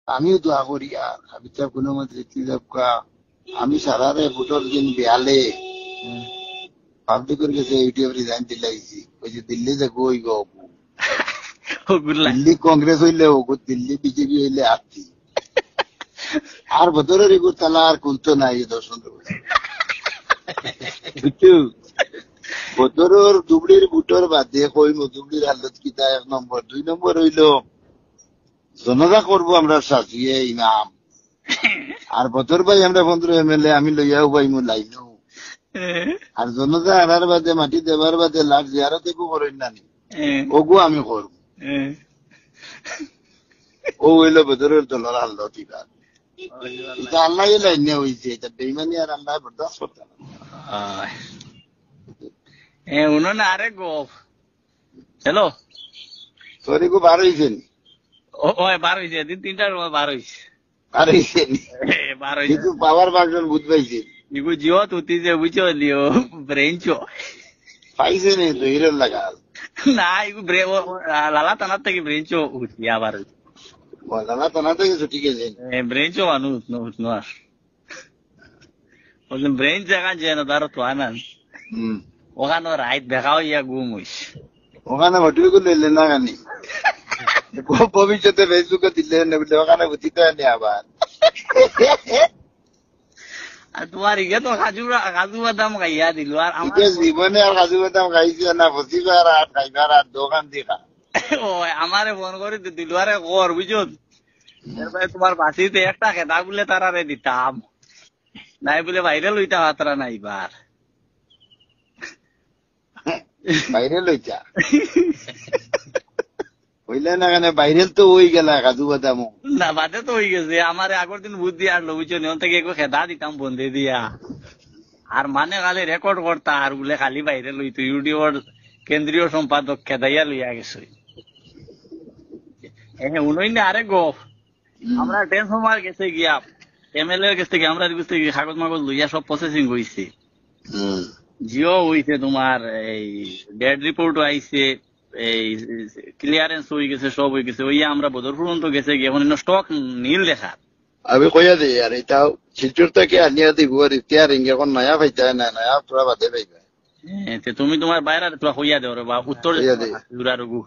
আমিও দোয়া করি আর হাবিব কোনো মতে আমি সারারে ভোটর দিন বিয়ালে পাবলিকের কাছে ইউটিউব রিজাইন দিলাইছি ওই যে দিল্লি যে গই গো দিল্লি কংগ্রেস হইলে ওগো দিল্লি বিজেপি হইলে আছি আর ভোটরের এগুলো তালা আর খুলতো নাই দর্শন বুঝছো ভোটরের দুবড়ির ভোটর বাদে কইম দুবড়ির হালত কিতা 1 নম্বর 2 নম্বর হইল জনতা করবো আমরা সাজিয়ে ইমাম আর বছর ভাই আমরা 15 MLA আমি লইয়াও ভাই মু লাইনু আর জনতা আনার বাদে মাটি দেবার বাদে লাখ জিয়ারত একু করেন না ওগু আমি করব ও হইলো বদরের দলের আল্লাহ দিবা এটা আল্লাহ লাইন নিয়ে হইছে এটা বেইমানি আর আল্লাহ বরদাস্ত করতে না উন্নয়ন আরে গপ হ্যালো তোরে গো বার হইছে নি ও বার হয়েছে 3টার বার হয়েছে বার হইছে নি বার হয়েছে কিন্তু পাওয়ার বাগজন বুঝ পাইছে ইগু জিও তুতি যে বুঝছো লিও ব্রেঞ্চো পাইছে নি তো হিরো লাগা না ইগু লালা তানার থেকে ব্রেঞ্চো উঠি আবার বলা না তো না তো কিছু ঠিক আছে ব্রেঞ্চো মানুষ নো আর ওই ব্রেঞ্চ জায়গা যে না তার তো আনান ওখানে রাইট দেখাও ইয়া গুম হইছে ওখানে হোটেল গুলো এলে না গানি ভবিষ্যতে ফেসবুকে দিলে ওখানে বুঝিতে নি আবার আর তোমার ইয়ে তো কাজু বাদাম খাইয়া দিল আর আমার জীবনে আর কাজু বাদাম খাইছি না বসিবার আর খাইবার আর দোকান দেখা ও আমারে ফোন করে দিল আরে কর বুঝছো এরপরে তোমার বাসিতে একটা খেতা বলে তারারে দিতাম নাই বলে বাইরে লইতা হাতরা না এবার বাইরে লইতা হইলে না কেন বাইরে তো হয়ে গেল কাজু বাদাম না বাদে তো হয়ে গেছে আমার আগের দিন বুদ্ধি আসলো বুঝছো নিয়ন থেকে একটু খেদা দিতাম বন্ধে দিয়া আর মানে খালি রেকর্ড করতা আর বলে খালি বাইরে লইতো ইউটিউবের কেন্দ্রীয় সম্পাদক খেদাইয়া লইয়া গেছে উনই আরে গপ আমরা ট্রান্সফরমার গেছে গিয়া MLA এর কাছ থেকে আমরা কাছ থেকে কাগজ মাগজ লইয়া সব প্রসেসিং হইছে জিও হইছে তোমার এই ডেড রিপোর্ট আইছে এই ক্লিয়ারেন্স হয়ে গেছে সব হয়ে গেছে ওই আমরা বদরপুর তো গেছে এখন স্টক নীল দেখা আমি কইয়া দিই আর এটাও শিলচর থেকে আনিয়া দিব আর ইতিহারিং এখন নয়া পাইতে না নয়া পুরা বাদে পাইবে তুমি তোমার বাইরে তোরা হইয়া দেও রে বা উত্তর রঘু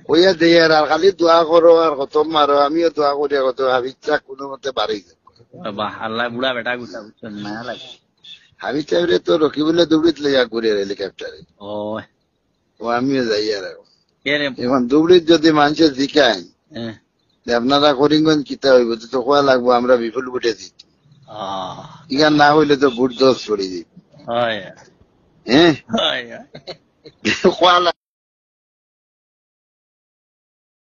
কইয়া দিই আর খালি দোয়া করো আর কত মারো আমিও দোয়া করি কত হাবিচ্ছা কোনো মতে বাড়ি বাহ আল্লাহ বুড়া বেটা গুটা বুঝছেন মায়া লাগে হাবিব সাহেবরে তো রকি বলে দুবড়িত লইয়া ঘুরে হেলিকপ্টারে ও আমিও যাই আর এখন দুবড়িত যদি মানুষের জিকায় আপনারা করিমগঞ্জ কিতা হইব তো কোয়া লাগবো আমরা বিপুল বুটে দিত ইখান না হইলে তো বুট দোষ পড়ি দিই হ্যাঁ কোয়া